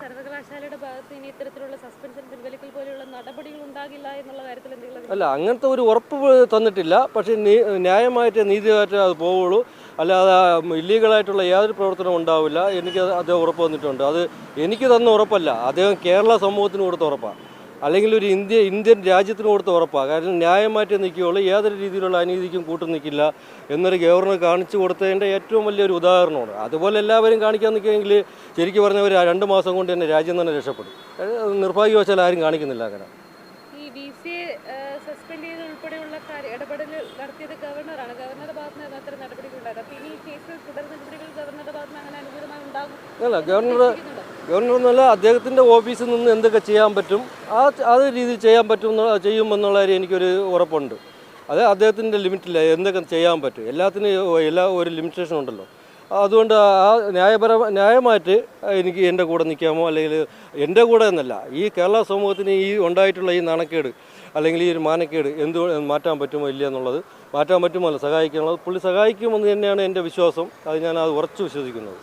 സർവകലാശാലയുടെ ഭാഗത്ത് ഇനി ഇത്തരത്തിലുള്ള സസ്പെൻഷൻ പിൻവലിക്കൽ പോലെയുള്ള നടപടികൾ ഉണ്ടാകില്ല എന്നുള്ള കാര്യത്തിൽ എന്തെങ്കിലും അല്ല, അങ്ങനത്തെ ഒരു ഉറപ്പ് തന്നിട്ടില്ല. പക്ഷേ ന്യായമായിട്ട് നീതിയായിട്ട് അത് പോവുള്ളൂ. അല്ലാതെ ഇല്ലീഗലായിട്ടുള്ള യാതൊരു പ്രവർത്തനവും ഉണ്ടാവില്ല. എനിക്ക് അദ്ദേഹം ഉറപ്പ് തന്നിട്ടുണ്ട്. അത് എനിക്ക് തന്ന ഉറപ്പല്ല, അദ്ദേഹം കേരള സമൂഹത്തിന് കൊടുത്ത ഉറപ്പാണ്, അല്ലെങ്കിൽ ഒരു ഇന്ത്യൻ രാജ്യത്തിന് കൊടുത്ത ഉറപ്പാണ്. കാരണം ന്യായമായിട്ട് നിൽക്കുകയുള്ളൂ, യാതൊരു രീതിയിലുള്ള അനീതിക്കും കൂട്ടു നിൽക്കില്ല എന്നൊരു ഗവർണർ കാണിച്ചു കൊടുത്തതിൻ്റെ ഏറ്റവും വലിയൊരു ഉദാഹരണമാണ്. അതുപോലെ എല്ലാവരും കാണിക്കാൻ നിൽക്കുകയെങ്കിൽ ശരിക്കും പറഞ്ഞവർ 2 മാസം കൊണ്ട് തന്നെ രാജ്യം തന്നെ രക്ഷപ്പെടും. നിർഭാഗ്യവശാൽ ആരും കാണിക്കുന്നില്ല അങ്ങനെ. ഈ VCA സസ്പെൻഡ് ചെയ്ത് ഉൾപ്പെടെയുള്ള ഇടപെടൽ നടത്തിയത് ഗവർണറാണ്. ഗവർണറുടെ ഭാഗത്ത് നിന്ന് അത്തരം നടപടികൾ ഉണ്ടായത്. അപ്പോൾ ഇനി കേസിൽ തുടർ നടപടികൾ ഗവർണറുടെ ഭാഗത്ത് നിന്ന് അങ്ങനെ അനുകൂലമായി ഉണ്ടാകും? അല്ല, ഗവർണർ എന്നല്ല, അദ്ദേഹത്തിൻ്റെ ഓഫീസിൽ നിന്ന് എന്തൊക്കെ ചെയ്യാൻ പറ്റും അത് രീതിയിൽ ചെയ്യുമെന്നുള്ള കാര്യം എനിക്കൊരു ഉറപ്പുണ്ട്. അത് അദ്ദേഹത്തിൻ്റെ ലിമിറ്റില്ല, എന്തൊക്കെ ചെയ്യാൻ പറ്റും. എല്ലാത്തിനും ഒരു ലിമിറ്റേഷൻ ഉണ്ടല്ലോ. അതുകൊണ്ട് ന്യായമായിട്ട് എനിക്ക് എൻ്റെ കൂടെ നിൽക്കാമോ, അല്ലെങ്കിൽ എൻ്റെ കൂടെ എന്നല്ല, ഈ കേരള സമൂഹത്തിന് ഈ ഉണ്ടായിട്ടുള്ള ഈ നാണക്കേട് അല്ലെങ്കിൽ ഈ ഒരു മാനക്കേട് മാറ്റാൻ പറ്റുമോ ഇല്ല എന്നുള്ളത്, മാറ്റാൻ പറ്റുമോ അല്ല സഹായിക്കാനുള്ളത് പുള്ളി സഹായിക്കുമെന്ന് തന്നെയാണ് എൻ്റെ വിശ്വാസം. അത് ഞാൻ ഉറച്ചു വിശ്വസിക്കുന്നത്.